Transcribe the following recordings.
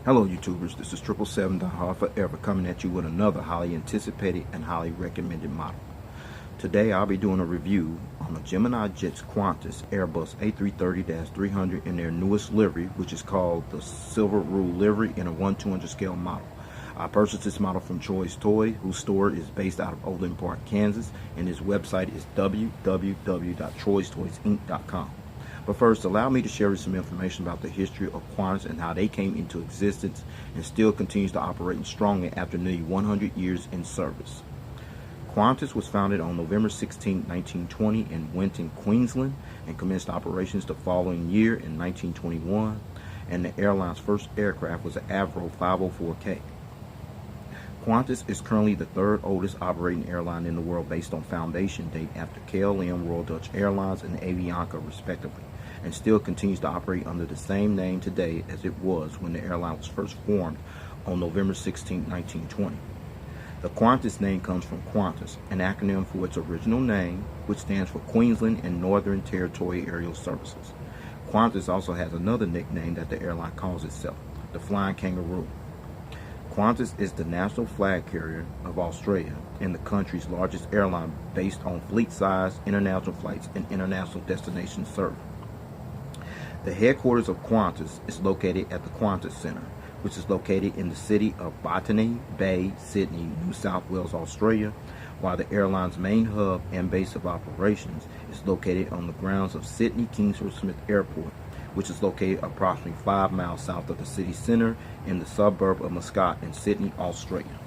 Hello YouTubers, this is 777 Forever coming at you with another highly anticipated and highly recommended model. Today I'll be doing a review on the Gemini Jets Qantas Airbus A330-300 in their newest livery, which is called the Silver Roo Livery in a 1/200 scale model. I purchased this model from Choice Toy, whose store is based out of Overland Park, Kansas, and his website is www.choicetoysinc.com. But first, allow me to share with you some information about the history of Qantas and how they came into existence and still continues to operate strongly after nearly 100 years in service. Qantas was founded on November 16, 1920 in Winton, Queensland, and commenced operations the following year in 1921, and the airline's first aircraft was an Avro 504K. Qantas is currently the third oldest operating airline in the world based on foundation date after KLM, Royal Dutch Airlines, and Avianca respectively, and still continues to operate under the same name today as it was when the airline was first formed on November 16, 1920. The Qantas name comes from Qantas, an acronym for its original name, which stands for Queensland and Northern Territory Aerial Services. Qantas also has another nickname that the airline calls itself, the Flying Kangaroo. Qantas is the national flag carrier of Australia and the country's largest airline based on fleet size, international flights, and international destination service. The headquarters of Qantas is located at the Qantas Centre, which is located in the city of Botany Bay, Sydney, New South Wales, Australia, while the airline's main hub and base of operations is located on the grounds of Sydney-Kingsford Airport, which is located approximately 5 miles south of the city centre in the suburb of Muscat in Sydney, Australia.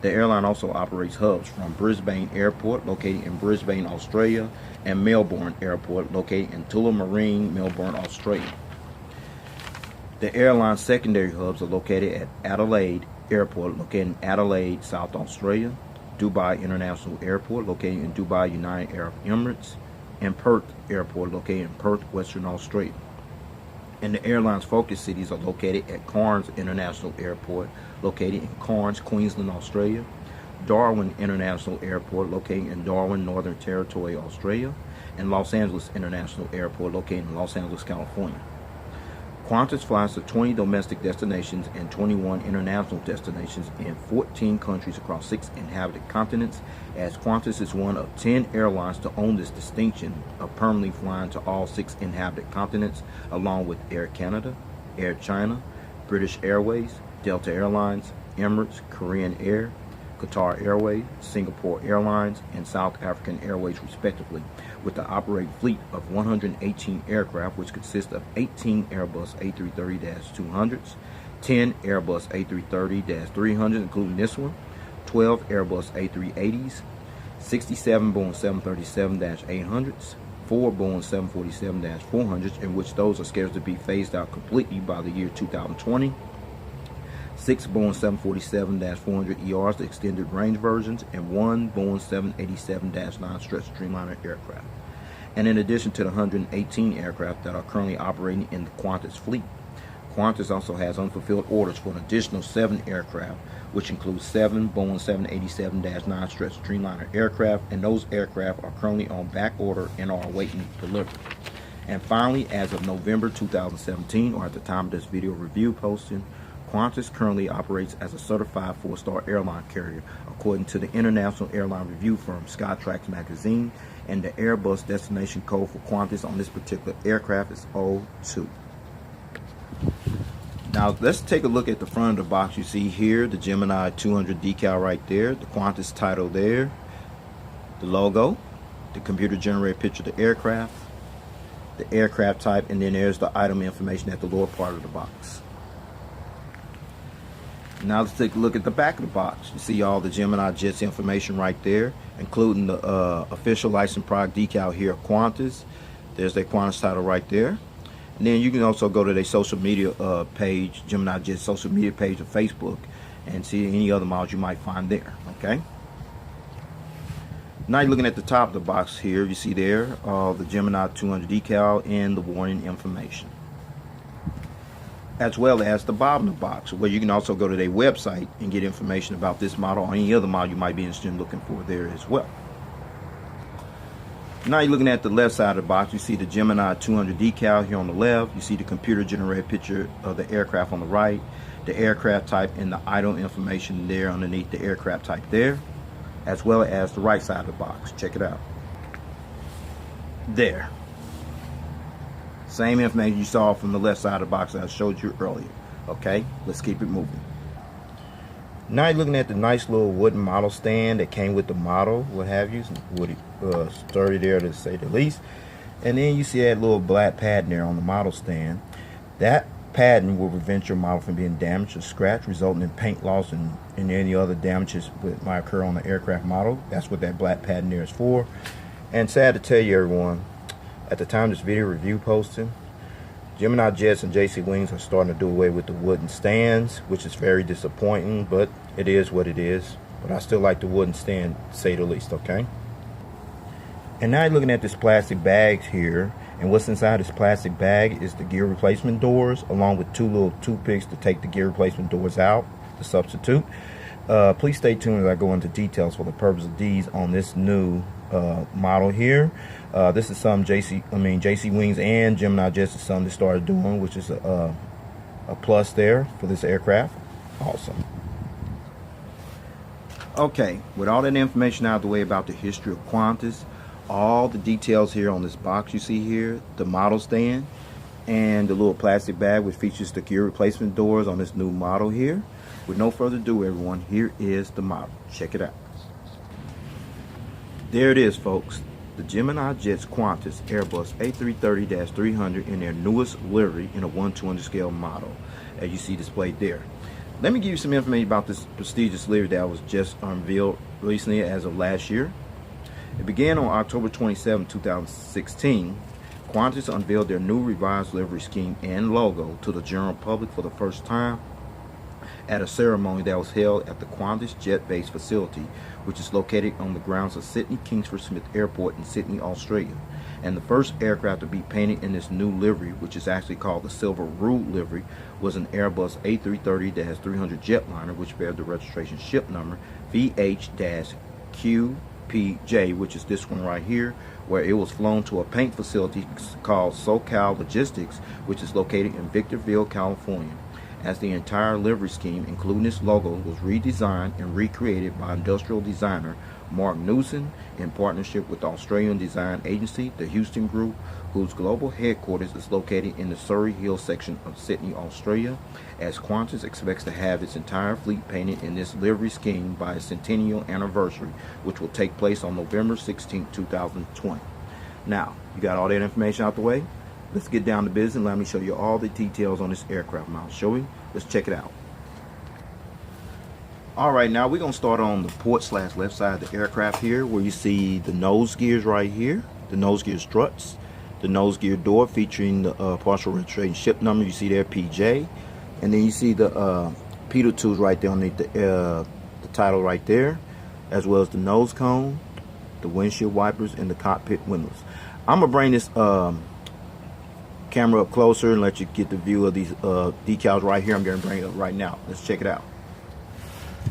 The airline also operates hubs from Brisbane Airport, located in Brisbane, Australia, and Melbourne Airport, located in Tullamarine, Melbourne, Australia. The airline's secondary hubs are located at Adelaide Airport, located in Adelaide, South Australia, Dubai International Airport, located in Dubai, United Arab Emirates, and Perth Airport, located in Perth, Western Australia. And the airline's focus cities are located at Cairns International Airport, located in Cairns, Queensland, Australia, Darwin International Airport, located in Darwin, Northern Territory, Australia, and Los Angeles International Airport, located in Los Angeles, California. Qantas flies to 20 domestic destinations and 21 international destinations in 14 countries across 6 inhabited continents, as Qantas is one of 10 airlines to own this distinction of permanently flying to all 6 inhabited continents, along with Air Canada, Air China, British Airways, Delta Airlines, Emirates, Korean Air, Qatar Airways, Singapore Airlines, and South African Airways respectively, with the operating fleet of 118 aircraft, which consists of 18 Airbus A330-200s, 10 Airbus A330-300s, including this one, 12 Airbus A380s, 67 Boeing 737-800s, 4 Boeing 747-400s, in which those are scheduled to be phased out completely by the year 2020, 6 Boeing 747-400 ERs, the extended range versions, and 1 Boeing 787-9 stretch Dreamliner aircraft. And in addition to the 118 aircraft that are currently operating in the Qantas fleet, Qantas also has unfulfilled orders for an additional 7 aircraft, which includes 7 Boeing 787-9 stretch Dreamliner aircraft, and those aircraft are currently on back order and are awaiting delivery. And finally, as of November 2017, or at the time of this video review posting, Qantas currently operates as a certified 4-star airline carrier, according to the international airline review firm Skytrax magazine, and the Airbus destination code for Qantas on this particular aircraft is 02. Now let's take a look at the front of the box. You see here the Gemini 200 decal right there, the Qantas title there, the logo, the computer generated picture of the aircraft type, and then there's the item information at the lower part of the box. Now let's take a look at the back of the box. You see all the Gemini Jets information right there, including the official licensed product decal here at Qantas. There's their Qantas title right there. And then you can also go to their social media page, Gemini Jets social media page of Facebook, and see any other models you might find there. Okay. Now you're looking at the top of the box here. You see there the Gemini 200 decal and the warning information, as well as the bottom of the box, where you can also go to their website and get information about this model or any other model you might be interested in looking for there as well. Now you're looking at the left side of the box. You see the Gemini 200 decal here on the left. You see the computer generated picture of the aircraft on the right, the aircraft type and the idle information there underneath the aircraft type there, as well as the right side of the box. Check it out. There. Same information you saw from the left side of the box that I showed you earlier. Okay, let's keep it moving. Now you're looking at the nice little wooden model stand that came with the model, what have you. Woody, sturdy there to say the least. And then you see that little black padding there on the model stand. That padding will prevent your model from being damaged or scratched, resulting in paint loss and any other damages that might occur on the aircraft model. That's what that black padding there is for. And sad to tell you, everyone, at the time this video review posting, Gemini Jets and JC Wings are starting to do away with the wooden stands, which is very disappointing, but it is what it is. But I still like the wooden stand, to say the least, okay? And now you're looking at this plastic bag here, and what's inside this plastic bag is the gear replacement doors, along with two little toothpicks to take the gear replacement doors out, to substitute. Please stay tuned as I go into details for the purpose of these on this new model here. This is some JC Wings and Gemini Jets is something they started doing, which is a plus there for this aircraft. Awesome. Okay, with all that information out of the way about the history of Qantas, all the details here on this box you see here, the model stand, and the little plastic bag which features the gear replacement doors on this new model here. With no further ado, everyone, here is the model. Check it out. There it is, folks. The Gemini Jets Qantas Airbus A330-300 in their newest livery in a 1/200 scale model, as you see displayed there. Let me give you some information about this prestigious livery that was just unveiled recently as of last year. It began on October 27, 2016. Qantas unveiled their new revised livery scheme and logo to the general public for the first time at a ceremony that was held at the Qantas Jet Base facility, which is located on the grounds of Sydney-Kingsford Smith Airport in Sydney, Australia. And the first aircraft to be painted in this new livery, which is actually called the Silver Roo Livery, was an Airbus A330-300 Jetliner, which bears the registration ship number VH-QPJ, which is this one right here, where it was flown to a paint facility called SoCal Logistics, which is located in Victorville, California. As the entire livery scheme, including its logo, was redesigned and recreated by industrial designer Marc Newson in partnership with the Australian design agency, the Houston Group, whose global headquarters is located in the Surrey Hills section of Sydney, Australia, as Qantas expects to have its entire fleet painted in this livery scheme by its centennial anniversary, which will take place on November 16, 2020. Now, you got all that information out the way? Let's get down to business and let me show you all the details on this aircraft model. Shall we? Let's check it out. Alright, now we're going to start on the port/left side of the aircraft here, where you see the nose gears right here, the nose gear struts, the nose gear door featuring the partial registration ship number, you see there, PJ, and then you see the pedal tools right there underneath the title right there, as well as the nose cone, the windshield wipers, and the cockpit windows. I'm going to bring this camera up closer and let you get the view of these decals right here. I'm going to bring it up right now. Let's check it out.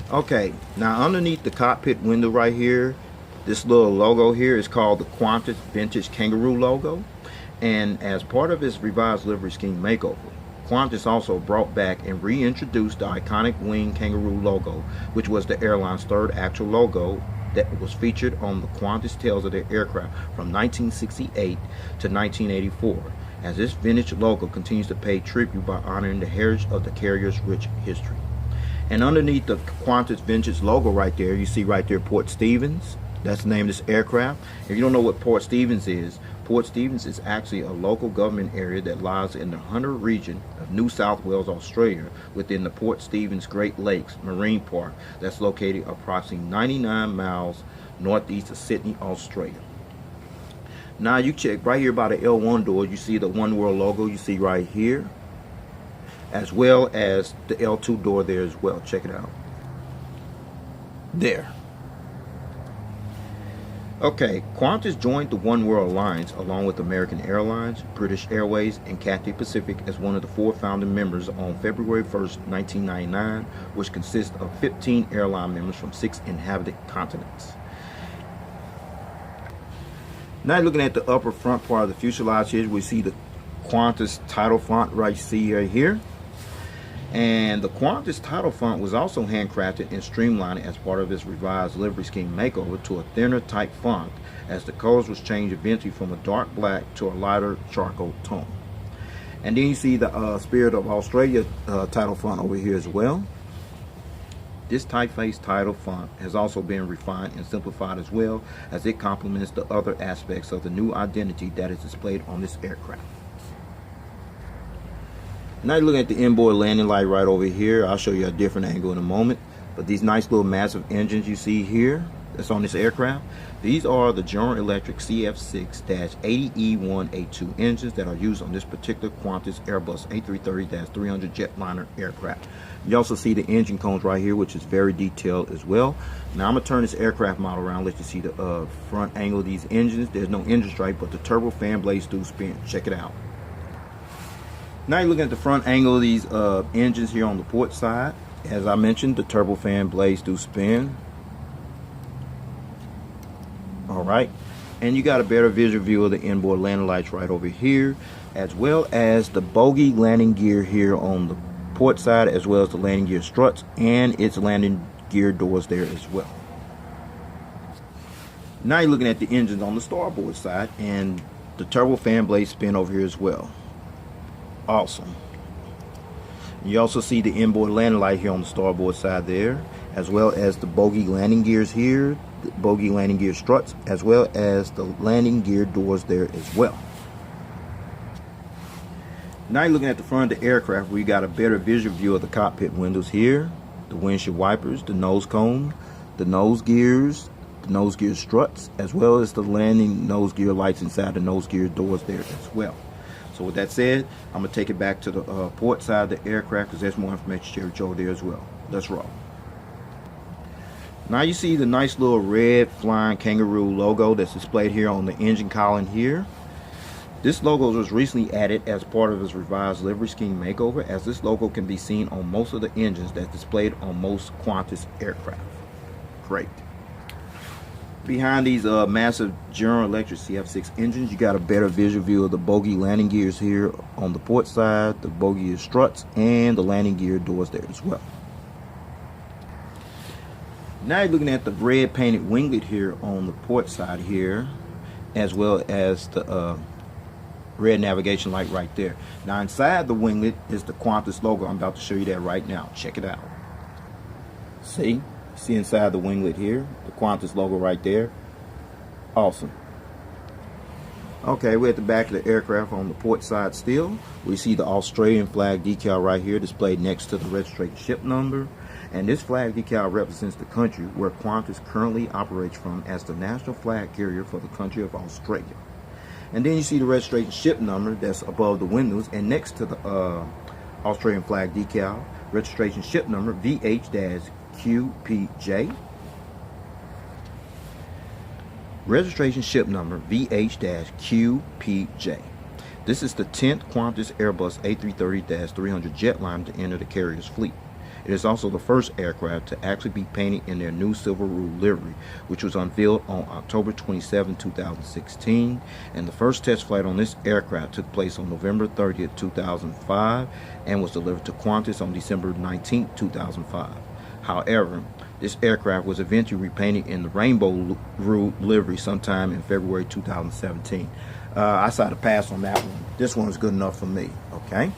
Okay, now underneath the cockpit window right here, this little logo here is called the Qantas Vintage Kangaroo logo, and as part of its revised livery scheme makeover, Qantas also brought back and reintroduced the iconic wing kangaroo logo, which was the airline's third actual logo that was featured on the Qantas tails of their aircraft from 1968 to 1984. As this vintage logo continues to pay tribute by honoring the heritage of the carrier's rich history. And underneath the Qantas vintage logo right there, you see right there Port Stephens. That's the name of this aircraft. If you don't know what Port Stephens is actually a local government area that lies in the Hunter region of New South Wales, Australia, within the Port Stephens Great Lakes Marine Park that's located approximately 99 miles northeast of Sydney, Australia. Now you check right here by the L1 door, you see the One World logo you see right here, as well as the L2 door there as well. Check it out. There. Okay, Qantas joined the One World Alliance along with American Airlines, British Airways, and Cathay Pacific as one of the 4 founding members on February 1st, 1999, which consists of 15 airline members from 6 inhabited continents. Now looking at the upper front part of the fuselage here, we see the Qantas title font right here. And the Qantas title font was also handcrafted and streamlined as part of its revised livery scheme makeover to a thinner type font, as the colors was changed eventually from a dark black to a lighter charcoal tone. And then you see the Spirit of Australia title font over here as well. This typeface title font has also been refined and simplified as well, as it complements the other aspects of the new identity that is displayed on this aircraft. Now you're looking at the inboard landing light right over here. I'll show you a different angle in a moment. But these nice little massive engines you see here that's on this aircraft, these are the General Electric CF6-80E1A2 engines that are used on this particular Qantas Airbus A330-300 jetliner aircraft. You also see the engine cones right here, which is very detailed as well. Now I'm going to turn this aircraft model around, let you see the front angle of these engines. There's no engine stripe, but the turbo fan blades do spin. Check it out. Now you're looking at the front angle of these engines here on the port side. As I mentioned, the turbo fan blades do spin. Alright, and you got a better visual view of the inboard landing lights right over here, as well as the bogie landing gear here on the port side, as well as the landing gear struts and its landing gear doors there as well. Now you're looking at the engines on the starboard side, and the turbo fan blades spin over here as well. Awesome. You also see the inboard landing light here on the starboard side there, as well as the bogie landing gears here, the bogie landing gear struts, as well as the landing gear doors there as well. Now you're looking at the front of the aircraft, where you got a better visual view of the cockpit windows here, the windshield wipers, the nose cone, the nose gears, the nose gear struts, as well as the landing nose gear lights inside the nose gear doors there as well. So with that said, I'm going to take it back to the port side of the aircraft, because there's more information to share with you over there as well. Let's roll. Now you see the nice little red flying kangaroo logo that's displayed here on the engine column here. This logo was recently added as part of its revised livery scheme makeover, as this logo can be seen on most of the engines that's displayed on most Qantas aircraft. Great. Behind these massive General Electric CF6 engines, you got a better visual view of the bogie landing gears here on the port side, the bogie struts, and the landing gear doors there as well. Now you're looking at the red painted winglet here on the port side here, as well as the red navigation light right there. Now inside the winglet is the Qantas logo. I'm about to show you that right now. Check it out. See inside the winglet here, the Qantas logo right there. Awesome. Okay, we're at the back of the aircraft on the port side still. We see the Australian flag decal right here displayed next to the registration ship number. And this flag decal represents the country where Qantas currently operates from as the national flag carrier for the country of Australia. And then you see the registration ship number that's above the windows, and next to the Australian flag decal, registration ship number VH-QPJ. Registration ship number VH-QPJ. This is the 10th Qantas Airbus A330-300 jetliner to enter the carrier's fleet. It is also the first aircraft to actually be painted in their new silver Roo livery, which was unveiled on October 27, 2016, and the first test flight on this aircraft took place on November 30, 2005, and was delivered to Qantas on December 19, 2005. However, this aircraft was eventually repainted in the rainbow Roo livery sometime in February 2017. I decided to pass on that one. This one was good enough for me. Okay.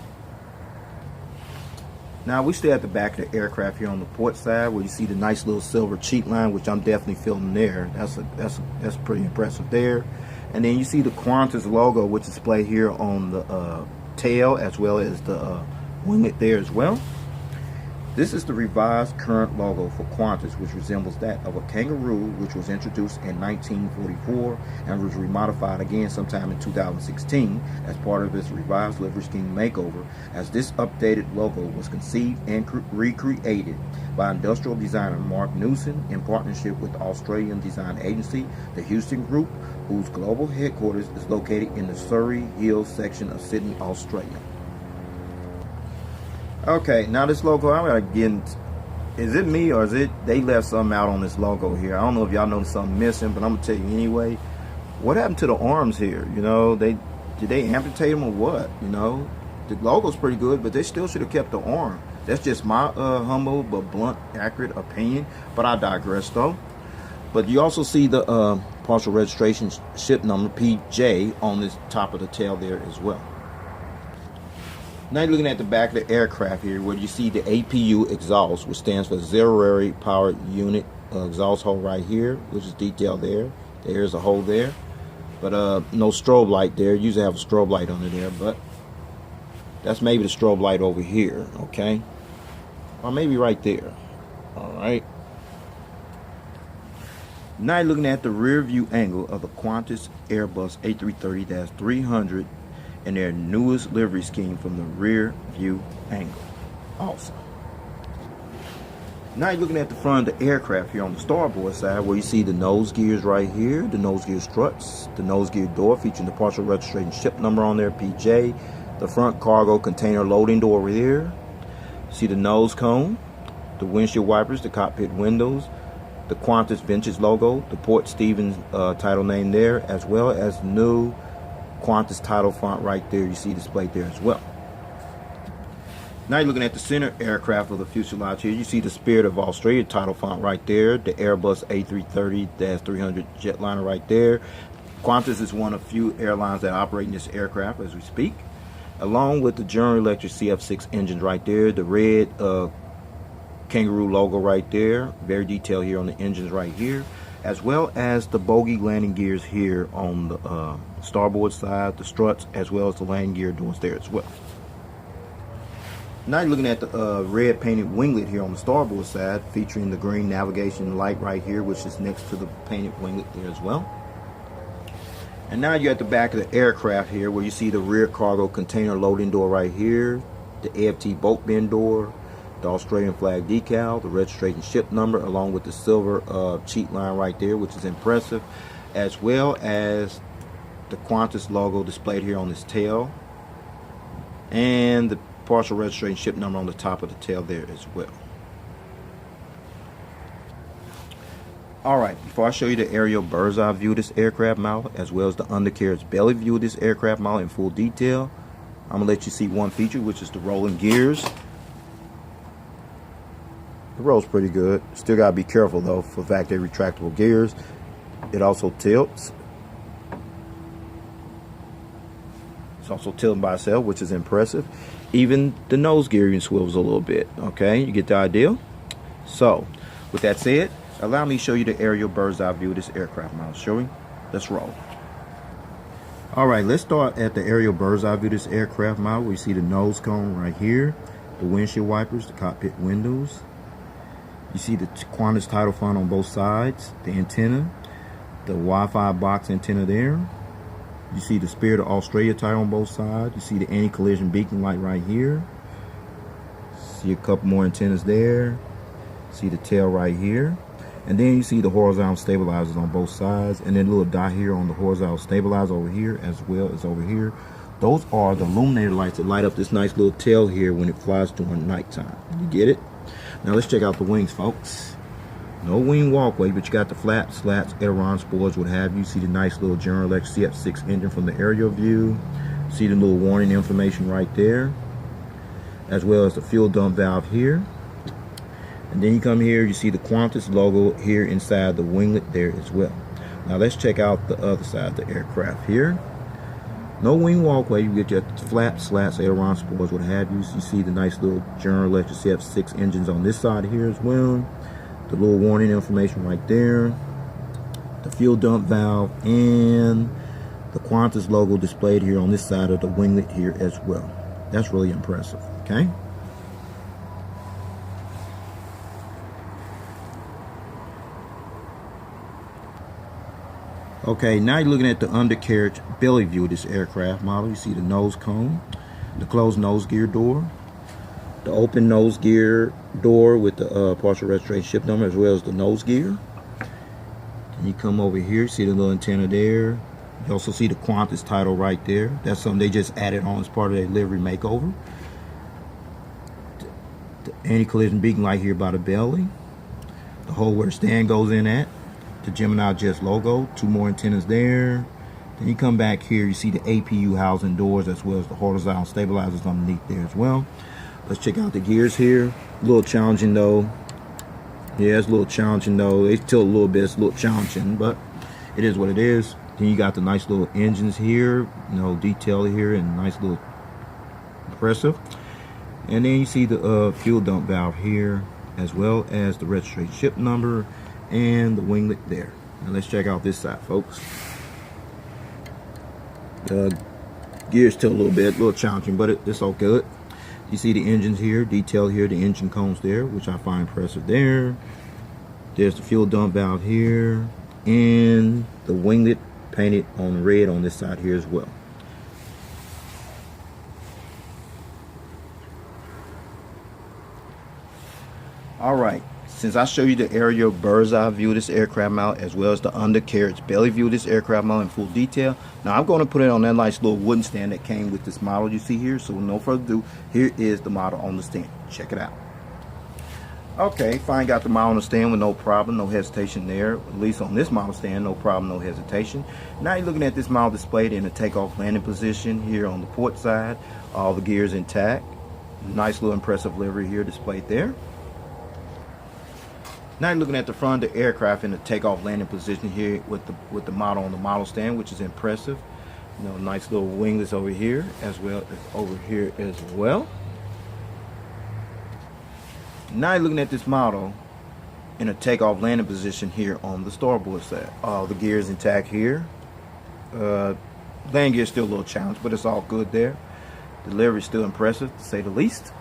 Now we still at the back of the aircraft here on the port side, where you see the nice little silver cheat line, which I'm definitely feeling there. That's pretty impressive there. And then you see the Qantas logo, which is displayed here on the tail, as well as the winglet there as well. This is the revised current logo for Qantas, which resembles that of a kangaroo, which was introduced in 1944 and was remodified again sometime in 2016 as part of its revised livery scheme makeover, as this updated logo was conceived and recreated by industrial designer Marc Newson in partnership with the Australian design agency, the Houston Group, whose global headquarters is located in the Surrey Hills section of Sydney, Australia. Okay, now this logo, I'm gonna get into, is it me or is it they left something out on this logo here? I don't know if y'all noticed something missing, but I'm gonna tell you anyway. What happened to the arms here? You know, did they amputate them or what? You know, the logo's pretty good, but they still should have kept the arm. That's just my humble but blunt, accurate opinion. But I digress though. But you also see the partial registration ship number PJ on the top of the tail there as well. Now you're looking at the back of the aircraft here, where you see the APU exhaust, which stands for Auxiliary Power Unit exhaust hole right here, which is detailed there. There's a hole there, but no strobe light there. You usually have a strobe light under there, but that's maybe the strobe light over here, okay? Or maybe right there. All right. Now you're looking at the rear view angle of the Qantas Airbus A330-300 and their newest livery scheme from the rear view angle. Awesome. Now you're looking at the front of the aircraft here on the starboard side, where you see the nose gears right here, the nose gear struts, the nose gear door featuring the partial registration ship number on there, PJ, the front cargo container loading door over here. See the nose cone, the windshield wipers, the cockpit windows, the Qantas Vintage logo, the Port Stevens title name there, as well as the new Qantas title font right there you see displayed there as well. Now you're looking at the center aircraft of the fuselage here. You see the Spirit of Australia title font right there, the Airbus A330-300 Jetliner right there. Qantas is one of few airlines that operate in this aircraft as we speak, along with the General Electric CF6 engines right there, the red kangaroo logo right there, very detailed here on the engines right here, as well as the bogie landing gears here on the starboard side, the struts, as well as the landing gear doors there as well. Now you're looking at the red painted winglet here on the starboard side, featuring the green navigation light right here, which is next to the painted winglet there as well. And now you're at the back of the aircraft here, where you see the rear cargo container loading door right here, the AFT boat bin door, the Australian flag decal, the registration ship number, along with the silver cheat line right there, which is impressive, as well as the Qantas logo displayed here on this tail, and the partial registration ship number on the top of the tail there as well. Alright, before I show you the aerial bird's eye view of this aircraft model, as well as the undercarriage belly view of this aircraft model in full detail, I'm going to let you see one feature, which is the rolling gears. It rolls pretty good. Still got to be careful though for the fact they're retractable gears. It also tilts. It's also tilting by itself, which is impressive. Even the nose gear even swivels a little bit. Okay, you get the idea? So, with that said, allow me to show you the aerial bird's eye view of this aircraft model. Shall we? Let's roll. Alright, let's start at the aerial bird's eye view of this aircraft model. We see the nose cone right here, the windshield wipers, the cockpit windows. You see the Qantas title font on both sides, the antenna, the Wi-Fi box antenna there. You see the Spirit of Australia title on both sides. You see the anti-collision beacon light right here. See a couple more antennas there. See the tail right here. And then you see the horizontal stabilizers on both sides, and then a little dot here on the horizontal stabilizer over here as well as over here. Those are the illuminator lights that light up this nice little tail here when it flies during nighttime. You get it? Now let's check out the wings, folks. No wing walkway, but you got the flaps, slats, ailerons, spoilers, what have you. See the nice little General Electric CF6 engine from the aerial view. See the little warning information right there, as well as the fuel dump valve here. And then you come here, you see the Qantas logo here inside the winglet there as well. Now let's check out the other side of the aircraft here. No wing walkway, you get your flaps, slats, ailerons, spoilers, what have you. You see the nice little General Electric CF6 engines on this side here as well. The little warning information right there. The fuel dump valve and the Qantas logo displayed here on this side of the winglet here as well. That's really impressive, okay? Okay, now you're looking at the undercarriage belly view of this aircraft model. You see the nose cone, the closed nose gear door, the open nose gear door with the partial registration ship number, as well as the nose gear. And you come over here, see the little antenna there. You also see the Qantas title right there. That's something they just added on as part of their livery makeover. The anti-collision beacon light here by the belly. The hole where the stand goes in at. The Gemini Jets logo, two more antennas there. Then you come back here, you see the APU housing doors as well as the horizontal stabilizers underneath there as well. Let's check out the gears here. A little challenging though. Yeah, it's a little challenging though. They tilt a little bit, it's a little challenging, but it is what it is. Then you got the nice little engines here, you know, detail here, and nice little impressive. And then you see the fuel dump valve here, as well as the registration ship number and the winglet there. Now let's check out this side, folks. Gears tilt a little bit, a little challenging, but it's all good. You see the engines here, detail here, the engine cones there, which I find impressive there. There's the fuel dump valve here, and the winglet painted on red on this side here as well. All right, since I showed you the aerial bird's eye view of this aircraft model as well as the undercarriage belly view of this aircraft model in full detail, now I'm going to put it on that nice little wooden stand that came with this model you see here. So with no further ado, here is the model on the stand. Check it out. Okay, fine, got the model on the stand with no problem, no hesitation there. At least on this model stand, no problem, no hesitation. Now you're looking at this model displayed in a takeoff landing position here on the port side. All the gears intact. Nice little impressive livery here displayed there. Now you're looking at the front of the aircraft in the takeoff landing position here with the model on the model stand, which is impressive. You know, nice little winglets over here as well as over here as well. Now you're looking at this model in a takeoff landing position here on the starboard side. All the gears intact here. Landing gear still a little challenged, but it's all good there. The livery is still impressive to say the least.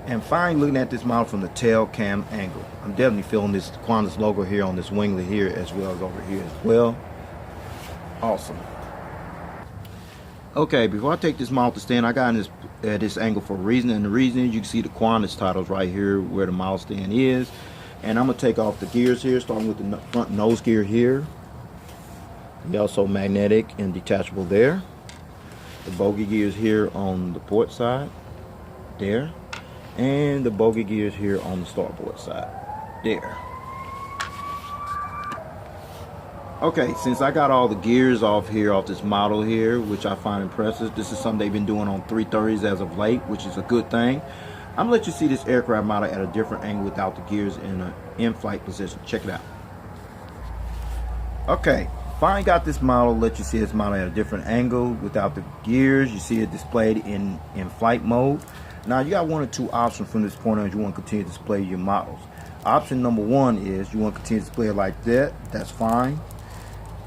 And finally, looking at this model from the tail cam angle, I'm definitely feeling this Qantas logo here on this winglet here as well as over here as well. Awesome. Okay, before I take this model to stand, I got in this angle for a reason, and the reason is you can see the Qantas titles right here where the model stand is. And I'm going to take off the gears here, starting with the front nose gear here. They're also magnetic and detachable there. The bogey gears here on the port side there. And the bogey gears here on the starboard side there. Okay, since I got all the gears off here off this model here, which I find impressive, this is something they've been doing on 330s as of late, which is a good thing. I'm gonna let you see this aircraft model at a different angle without the gears in an in-flight position. Check it out. Okay, finally got this model. Let you see this model at a different angle without the gears. You see it displayed in flight mode. Now you got one or two options from this point on. You want to continue to display your models. Option number one is you want to continue to display it like that. That's fine.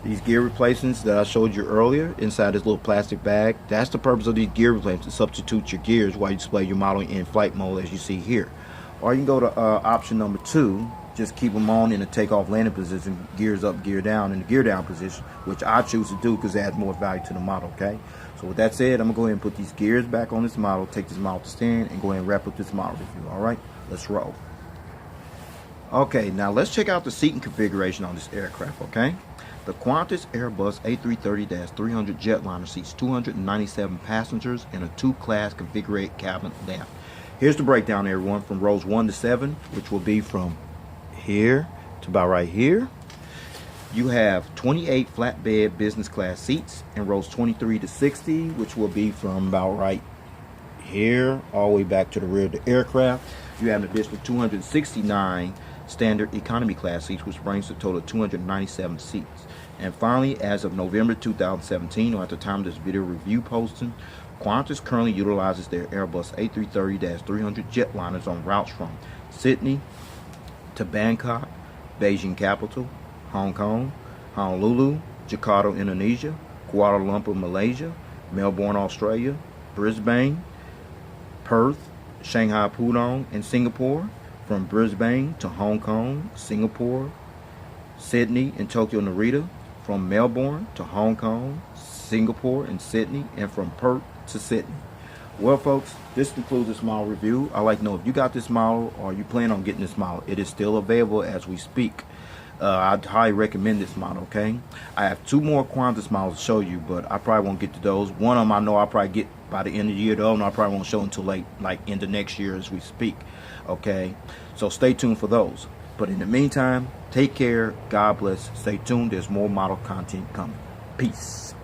These gear replacements that I showed you earlier inside this little plastic bag, that's the purpose of these gear replacements, to substitute your gears while you display your model in flight mode as you see here. Or you can go to option number two, just keep them on in the takeoff landing position, gears up, gear down, in the gear down position, which I choose to do because it adds more value to the model. Okay, so with that said, I'm gonna go ahead and put these gears back on this model, take this model to stand, and go ahead and wrap up this model review. All right, let's roll. Okay, now let's check out the seating configuration on this aircraft. Okay, the Qantas Airbus A330-300 Jetliner seats 297 passengers in a two-class configured cabin layout. Here's the breakdown, everyone, from rows 1 to 7, which will be from here to about right here. You have 28 flatbed business class seats in rows 23 to 60, which will be from about right here all the way back to the rear of the aircraft. You have an additional 269 standard economy class seats, which brings a total of 297 seats. And finally, as of November 2017, or at the time of this video review posting, Qantas currently utilizes their Airbus A330-300 jetliners on routes from Sydney to Bangkok, Beijing capital, Hong Kong, Honolulu, Jakarta, Indonesia, Kuala Lumpur, Malaysia, Melbourne, Australia, Brisbane, Perth, Shanghai, Pudong, and Singapore. From Brisbane to Hong Kong, Singapore, Sydney, and Tokyo Narita. From Melbourne to Hong Kong, Singapore, and Sydney, and from Perth to Sydney. Well, folks, this concludes this model review. I'd like to know if you got this model or you plan on getting this model. It is still available as we speak. I'd highly recommend this model. Okay, I have two more Qantas models to show you, but I probably won't get to those. One of them I know I'll probably get by the end of the year, though, and I probably won't show until like end of next year as we speak. Okay, so stay tuned for those. But in the meantime, take care, God bless, stay tuned, there's more model content coming. Peace.